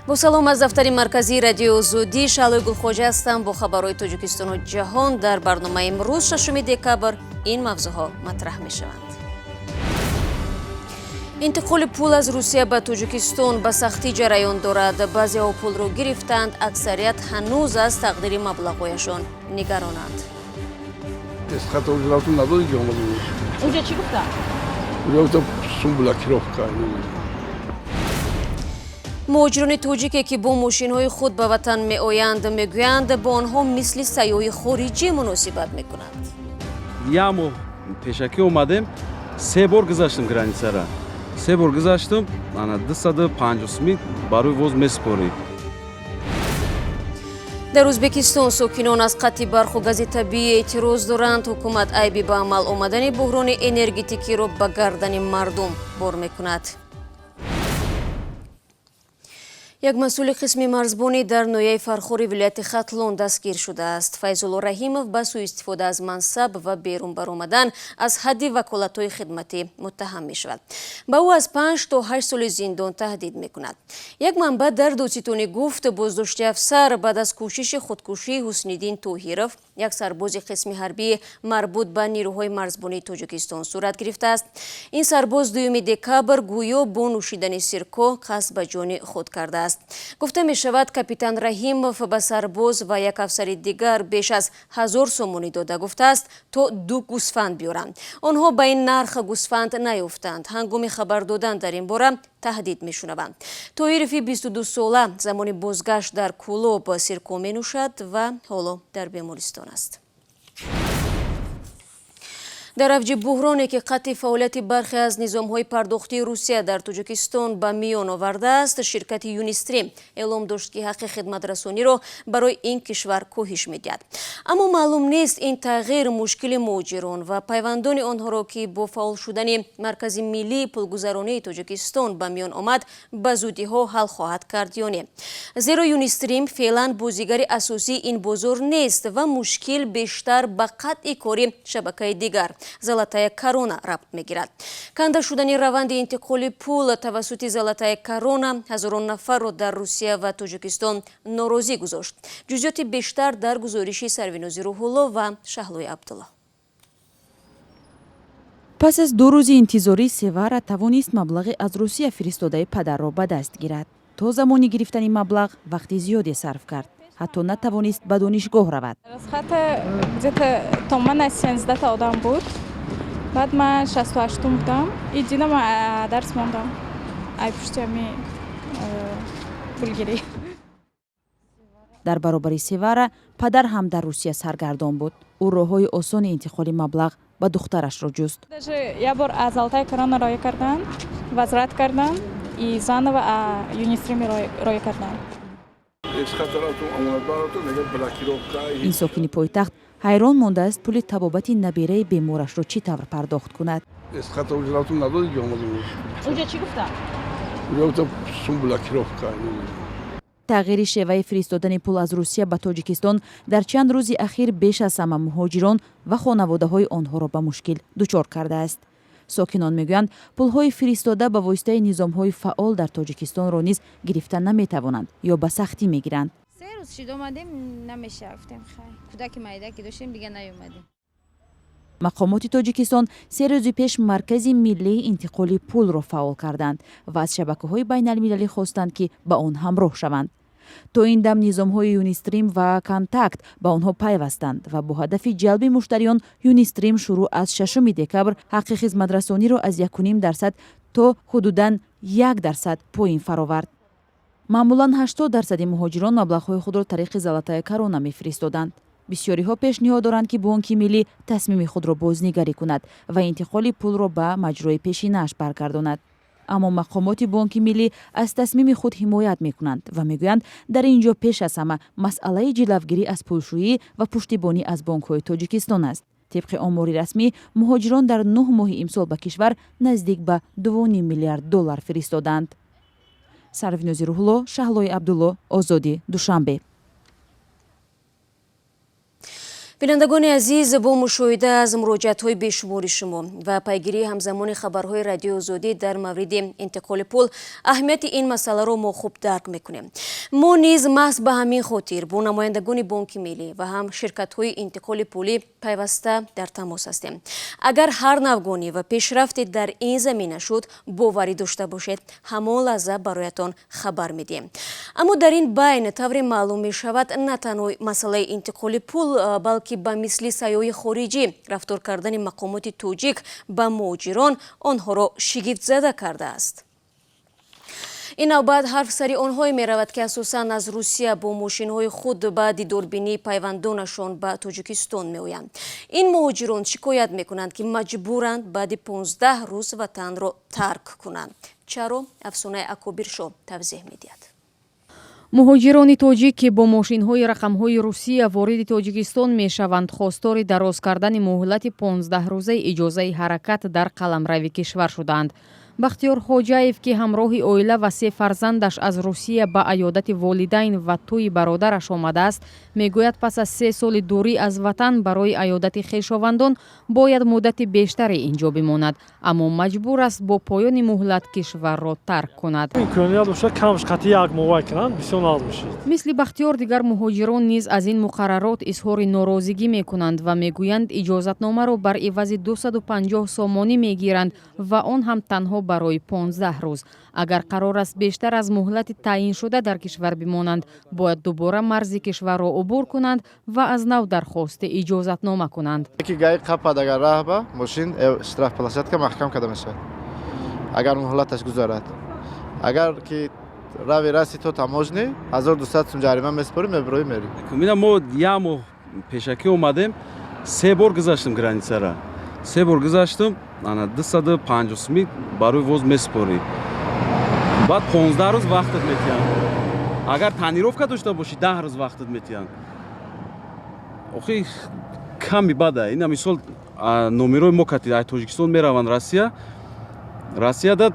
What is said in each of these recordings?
бо салом аз дафтари марказии радио Озодӣ, Шаҳлои Гулхоҷа ҳастам бо хабарҳои Тоҷикистону ҷаҳон. Дар барномаи имрӯз 6 декабр ин мавзӯъҳо матраҳ мешаванд. интиқоли пул аз Русия ба Тоҷикистон ба сахтӣ ҷараён дорад. Баъзеҳо пулро гирифтанд, аксарият ҳанӯз аз тақдири маблағҳояшон нигаронанд. Унҷа чӣ гуфта? муҳоҷирони тоҷике ки бо мошинҳои худ ба ватан меоянд мегӯянд ба онҳо мисли сайёҳи хориҷӣ муносибат мекунанд. як моҳ пешакӣ омадем, 3 бор гузаштем границара. 3 бор гузаштем, ана 250 сомӣ барои воз месупорем. дар ӯзбекистон сокинон аз қатъи барху гази табиӣ эътироз доранд. ҳукумат айби ба амал омадани буҳрони энергетикиро ба гардани мардум бор мекунад. як масъули қисми марзбонӣ дар ноҳияи Фархори вилояти Хатлон дастгир шудааст. Файзулло Раҳимов ба сӯистифода аз мансаб ва берун баромадан аз ҳадди ваколатҳои хидматӣ муттаҳам мешавад. ба ӯ аз 5 то 8 соли зиндон таҳдид мекунад. як манбаъ дар Додситонӣ гуфт, боздоштии афсар баъд аз кӯшиши худкушии Ҳусниддин Тоҳиров, як сарбози қисми ҳарбии марбут ба нирӯҳои марзбонии Тоҷикистон сурат гирифтааст. ин сарбоз 2 декабр гӯё бо нӯшидани сирко қасд ба ҷони худ кардааст. гуфта мешавад, капитан Раҳимов ба сарбоз ва як афсари дигар беш аз 1000 сомонӣ дода гуфтааст, то 2 гӯсфанд биёранд. онҳо ба ин нарх гӯсфанд наёфтанд. ҳангоми хабар додан дар ин бора таҳдид мешунаванд. Тоҳирови 22 сола замони бозгашт дар Кӯлоб сирко менӯшад ва ҳоло дар бемористон аст. дар авҷи буҳроне ки қатъи фаъолияти бархе аз низомҳои пардохтии Русия дар Тоҷикистон ба миён овардааст, ширкати Юнистрим эълом дошт ки ҳаққи хидматрасониро барои ин кишвар коҳиш медиҳад. аммо маълум нест ин тағйир мушкили муҳоҷирон ва пайвандони онҳоро ки бо фаъол шудани Маркази миллии пулгузаронии Тоҷикистон ба миён омад ба зудиҳо ҳал хоҳад кард ё не. зеро Юнистрим феълан бозигари асосии ин бозор нест ва мушкил бештар ба қатъи кори шабакаи дигар Золотая корона рабт мегирад. канда шудани раванди интиқоли пул тавассути Золотая корона ҳазорон нафарро дар Русия ва Тоҷикистон норозӣ гузошт. ҷузъиёти бештар дар гузориши Сарвинози Рӯҳулло ва Шаҳлои Абдулло. пас аз 2 рӯзи интизорӣ Севара тавонист маблағи аз Русия фиристодаи падарро ба даст гирад. то замони гирифтани маблағ вақти зиёде сарф кард. ҳатто натавонист ба донишгоҳ равад. одам буд. баъд ман 68 будам. идина ман дарс мондам. ай пуштами пулгирӣ. дар баробари Севара падар ҳам дар Русия саргардон буд. ӯ роҳҳои осони интиқоли маблағ ба духтарашро ҷуст. як бор аз Золотая корона роя кардан, возврат кардан, и заново Юнистрим роя кардан. ин сокини пойтахт ҳайрон мондааст пули табобати набераи беморашро чӣ тавр пардохт кунад. унҷа чӣ гуфта? тағйири шеваи фиристодани пул аз Русия ба Тоҷикистон дар чанд рӯзи ахир беш аз ҳама муҳоҷирон ва хонаводаҳои онҳоро ба мушкил дучор кардааст. сокинон мегӯянд, пулҳои фиристода ба воситаи низомҳои фаъол дар Тоҷикистонро низ гирифта наметавонанд ё ба сахтӣ мегиранд. мақомоти Тоҷикистон 3 рӯзи пеш Маркази миллии интиқоли пулро фаъол карданд ва аз шабакаҳои байналмилалӣ хостанд ки ба он ҳамроҳ шаванд. то ин дам низомҳои Юнистрим ва Контакт ба онҳо пайвастанд ва бо ҳадафи ҷалби муштариён Юнистрим шурӯъ аз 6 декабр ҳаққи хизматрасониро аз 1.5% то ҳудудан 1% поин фаровард. маъмулан 80% муҳоҷирон маблағҳои худро тариқи Золотая корона мефиристоданд. бисёриҳо пешниҳод доранд ки Бонки миллӣ тасмими худро бознигарӣ кунад ва интиқоли пулро ба маҷрои пешинааш баргардонад. аммо мақомоти Бонки миллӣ аз тасмими худ ҳимоят мекунанд ва мегӯянд, дар ин ҷо пеш аз ҳама масъалаи ҷилавгирӣ аз пулшӯӣ ва пуштибонӣ аз бонкҳои Тоҷикистон аст. тибқи омори расмӣ муҳоҷирон дар 9 моҳи имсол ба кишвар наздик ба $2.5 миллиард фиристоданд. Сарвинози Рӯҳулло, Шаҳлои Абдулло, Озодӣ, Душанбе. بینندگان عزیز، با مشاهده از مراجعت‌های بیشماری شما و پیگیری همزمان خبرهای رادیو آزادی در مورد انتقال پول اهمیت این مسئله را ما خوب درک میکنیم. ما نیز محض به همین خاطر با نمایندگان بانک ملی و هم شرکت‌های انتقال پولی پیوسته در تماس هستیم. اگر هر نوگانی و پیشرفتی در این زمینه شد، باوری داشته باشید همان لحظه برایتان خبر میدیم. اما در این بین طور معلوم می شود نه تنها مسئله انتقال پول بلکه با مثل سیاحی خارجی رفتار کردن مقامات تاجیک با مهاجران آنها را شگفت زده کرده است. این نوبت حرف سری آنهایی می رود که اساساً از روسیه با ماشین‌های خود به دیداربینی پیوندانشان به تاجیکستان می آیند. این مهاجران شکایت می کنند که مجبورند بعد 15 روز وطن را ترک کنند. چرا؟ افسانه اکابرشو توضیح می دهد. مهاجران تاجیک که با ماشین‌های رقم‌های روسیه وارد تاجیکستان می‌شوند، خواستار دراز کردن مهلت 15 روزه اجازه حرکت در قلمرو کشور شدند. بختیار خوجاєв که همراه اویله و 3 فرزندش از روسیه به عیادت والدین و توی برادرش آمده است، میگوید پس از 3 سال دوری از وطن برای عیادت خویشاوندان باید مدت بیشتری اینجا بماند، اما مجبور است با پایان مهلت کشور را ترک کند. مثل بختیار دیگر مهاجران نیز از این مقررات اظهار ناراضگی میکنند و میگویند اجازتنامه را بر عوض 250 سامانی میگیرند و آن هم تنها برای 15 روز. اگر قرار است بیشتر از مهلت تعیین شده در کشور بمانند، باید دوباره مرز کشور را عبور کنند و از نو درخواست اجازتنامه کنند. اگر راه با ماشین اشتراف پلاسات که محکم کرده میشه. اگر مهلتش گذارد. اگر که روی راسی تو تاموژنی 1200 сум جریمه میسپاریم میبری میری. میگم ما یه ماه پیشکی اومدیم 3 بار گذاشتم گرانیسه را. 3 بار گذاشتم انا 250 сум برای وز میسپاری. بعد 15 روز وقتت میتیان. اگر تانیروفکا داشته باشی 10 روز وقتت میتیان. آخه کمی بده. این مثال نومیروی ما کتی از تاجیکستان میروند روسیه داد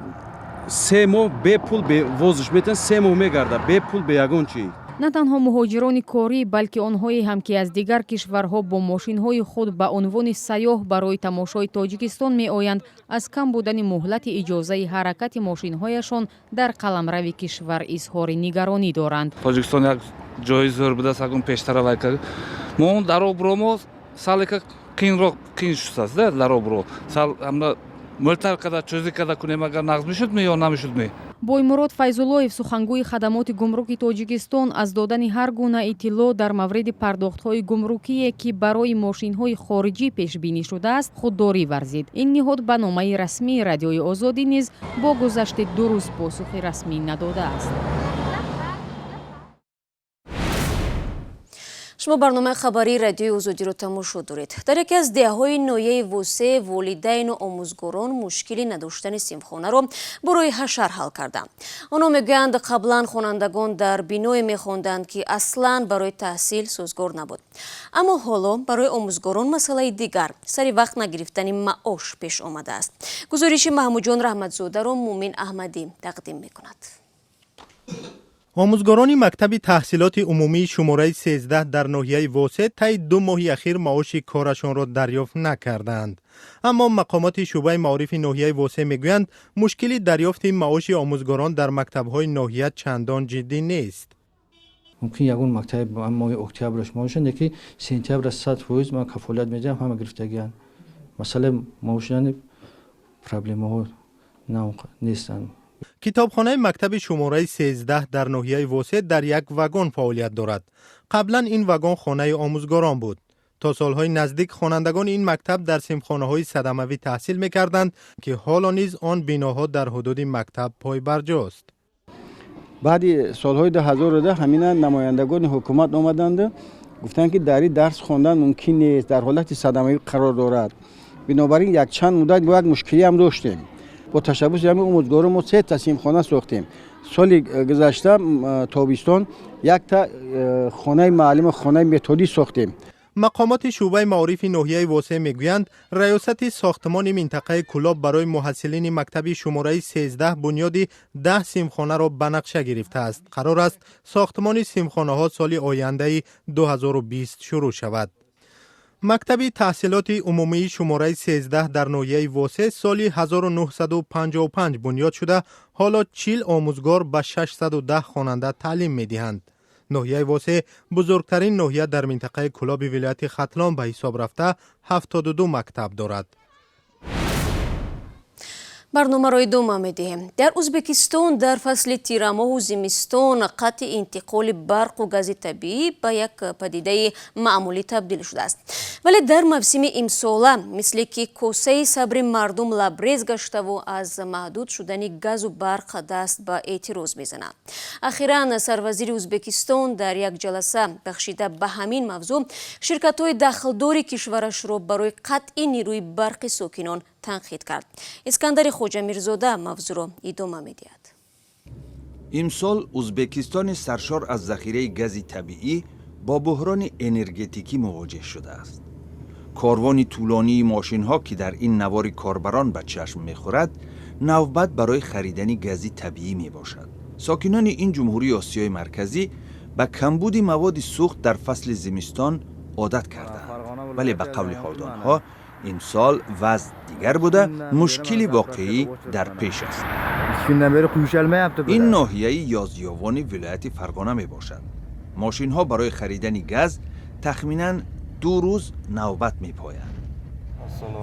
3 ماه به پول به وزش میتن 3 ماه میگرده به پول به یگان چی. نه تنها مهاجران کاری بلکه آنهایی هم که از دیگر کشورها با ماشین‌های خود به عنوان سیاح برای تماشای تاجیکستان می‌آیند، از کم بودن مهلت اجازه حرکت ماشین‌هایشان در قلمرو کشور اظهار نگرانی دارند. تاجیکستان یک جای زور بوده سگون پیشتر وایکه ما درو برومو سالی که کین شوست درو برو سال امنا ملتر کدا چوزی کدا کنیم اگر نقض میشد می یا نمیشد می. بویمراد فیض‌اللهیف سخنگوی خدمات گمرک تاجیکستان از دادن هر گونه اطلاع در مورد پرداخت‌های گمرکی که برای ماشین‌های خارجی پیش بینی شده است خودداری ورزید. این نهاد به نامه رسمی رادیوی آزادی نیز با گذشت 2 روز پاسخ رسمی نداده است. شما برنامه خبری رادیو آزادی را تماشا دارید. در یکی از دهه‌های ناحیه وسه والدین و آموزگاران مشکلی نداشتن سیمخانه را برای حشر حل کردند. آنها میگویند قبلا خوانندگان در بینایی میخواندند که اصلا برای تحصیل سازگار نبود. اما حالا برای آموزگاران مسئله دیگر سری وقت نگرفتن معاش پیش آمده است. گزارش محمود جان رحمتزاده را مومن احمدی تقدیم میکند. آموزگاران مکتب تحصیلات عمومی شماره 13 در ناحیه واسط طی 2 ماه اخیر معاش کارشان را دریافت نکردند. اما مقامات شعبه معارف ناحیه واسط میگویند مشکلی دریافت معاش آموزگاران در مکتب‌های ناحیه چندان جدی نیست. ممکن یگون مکتب با ماه اکتبرش معاشند که سپتامبر 100% ما کفالت میدم همه گرفتگیان. مثلا معاشند پرابلم‌ها نیستند. کتابخانه مکتب شماره 13 در ناحیه واسط در یک واگن فعالیت دارد. قبلا این واگن خانه آموزگاران بود. تا سالهای نزدیک خوانندگان این مکتب در سیمخانه‌های صدموی تحصیل می‌کردند که حالا نیز آن بناها در حدود مکتب پایبرجاست. بعد سالهای 2010 همین نمایندگان حکومت آمدند گفتند که در درس خواندن ممکن نیست، در حالت صدموی قرار دارد. بنابراین یک چند مدت باید مشکلی هم داشتیم. با تشبث همین آموزگاران ما 3 تا سیمخانه ساختیم. سال گذشته تابستان 1 تا خانه معلم خانه متدی ساختیم. مقامات شعبه معارف ناحیه واسع میگویند ریاست ساختمان منطقه کلاب برای محصلین مکتب شماره 13 بنیاد 10 سیمخانه را به نقشه گرفته است. قرار است ساختمان سیمخانه ها سال آینده 2020 شروع شود. مکتب تحصیلات عمومی شماره 13 در ناحیه واسه سال 1955 بنیاد شده، حالا 40 آموزگار به 610 خواننده تعلیم می‌دهند. ناحیه واسه بزرگترین ناحیه در منطقه کلاب ولایت ختلان به حساب رفته 72 مکتب دارد. برنامه ادامه می‌دهیم. در ازبکستان در فصل تیرماه و زمستان قطع انتقال برق و گاز طبیعی به یک پدیده معمولی تبدیل شده است. ولی در موسم امساله مثل که کوسه صبر مردم لبریز گشته و از محدود شدن گاز و برق دست به اعتراض می‌زند. اخیراً سروزیر ازبکستان در یک جلسه بخشیده به همین موضوع شرکت‌های دخلدار کشورش را برای قطع نیروی برق ساکنان تنقید کرد. اسکندر خوجا میرزاده موضوع را ادامه می‌دهد. امسال ازبکستان سرشار از ذخیره گاز طبیعی با بحران انرژتیکی مواجه شده است. کاروان طولانی ماشین‌ها که در این نوار کاربران به چشم می‌خورد، نوبت برای خریدن گاز طبیعی میباشد. ساکنان این جمهوری آسیای مرکزی به کمبود مواد سوخت در فصل زمستان عادت کردند. ولی به قول آنها امسال وضع دیگر بوده، مشکلی واقعی در پیش است. این ناحیه یازیاوان ولایت فرغانه می باشد. ماشین ها برای خریدن گاز تخمیناً 2 روز نوبت می پایند.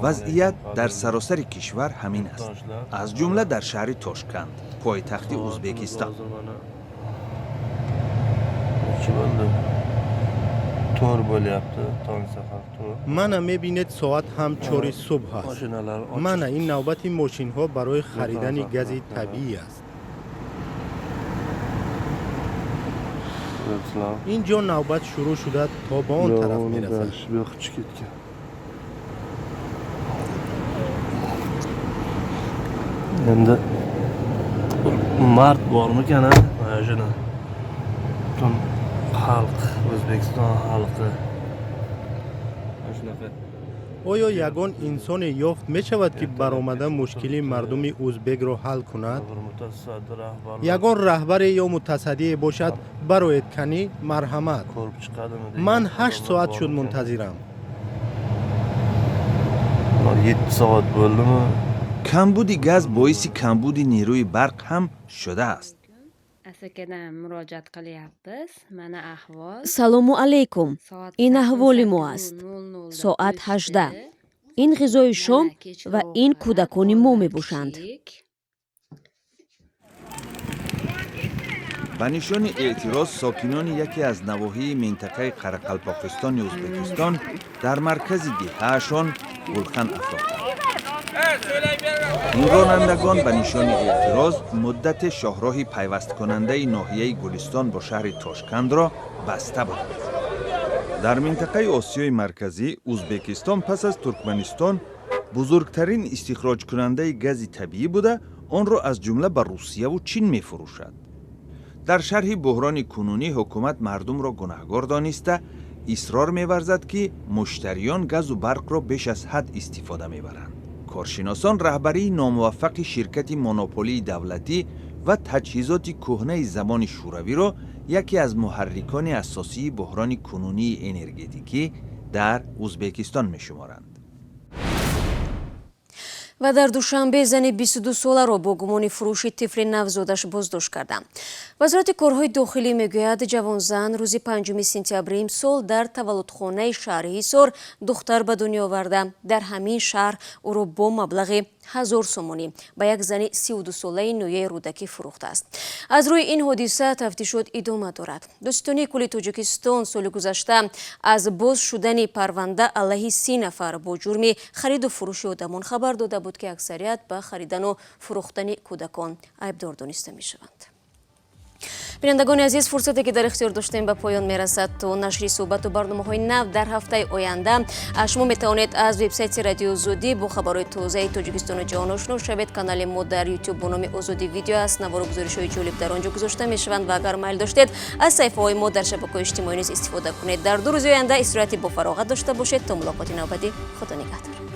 وضعیت در سراسر کشور همین است، از جمله در شهر تاشکند، پایتخت ازبکستان. من میبینید ساعت هم 4 صبح است. من این نوبت ماشین ها برای خریدن گاز طبیعی است. اینجا نوبت شروع شده تا به آن طرف میرسد. endi mart bormikan mana shuni butun xalq O'zbekiston xalqi shunaqa آیا یگان انسان یافت می شود که برآمده مشکلی مردم ازبک را حل کند؟ یگان رهبر یا متصدی باشد برایت کنی مرحمت. من 8 ساعت شد منتظرم. 7 soat bo'ldimi? کمبود گاز باعث کمبود نیروی برق هم شده است. салому алейкум. ин аҳволи мо аст. соат 18. ин ғизои шом ва ин кӯдакони мо мебошанд. به نشان اعتراض ساکنان یکی از نواحی منطقه قرقلپاکستان ازبکستان در مرکز دهه‌شان گلخن افروختند. این رانندگان به نشان اعتراض مدت شاهراه پیوست کننده ناحیه گلستان با شهر تاشکند را بسته بودند. در منطقه آسیای مرکزی ازبکستان پس از ترکمنستان بزرگترین استخراج کننده گاز طبیعی بوده، آن را از جمله به روسیه و چین می فروشد. در شرح بحران کنونی حکومت مردم را گناهکار دانسته اصرار می‌ورزد که مشتریان گاز و برق را بیش از حد استفاده می‌برند. کارشناسان رهبری ناموفق شرکت مونوپولی دولتی و تجهیزات کهنه زمان شوروی را یکی از محرکان اساسی بحران کنونی انرژتیکی در ازبکستان می‌شمارند. و در دوشنبه زن 22 ساله را با گمان فروش طفل نوزادش بازداشت کردند. وزارت کارهای داخلی میگوید جوان زن روز 5 سپتامبر امسال در تولدخانه شهر حصار دختر به دنیا آورده. در همین شهر او را با مبلغ 1000 سومانی به یک زن 32 ساله نویه رودکی فروخته است. از روی این حادثه تفتیشات ادامه دارد. دادستانی کل تاجیکستان سال گذشته از باز شدن پرونده علیه 30 نفر با جرم خرید و فروش آدمان خبر داده بود که اکثریت به خریدن و فروختن کودکان عیبدار دانسته می شوند. بینندگان عزیز، فرصتی که در اختیار داشتیم به پایان میرسد. تو نشری صحبت و برنامه‌های نو در هفته آینده شما میتوانید از وبسایت رادیو آزادی با خبرهای تازه تاجیکستان و جهان آشنا شوید. کانال ما در یوتیوب با نام آزادی ویدیو است. نوار و گزارش‌های جالب در آنجا گذاشته میشوند و اگر میل داشتید از صفحه‌های ما در شبکه‌های اجتماعی نیز استفاده کنید. در 2 روز آینده استراحتی با فراغت داشته باشید. تا ملاقات نوبتی، خدا نگهدار.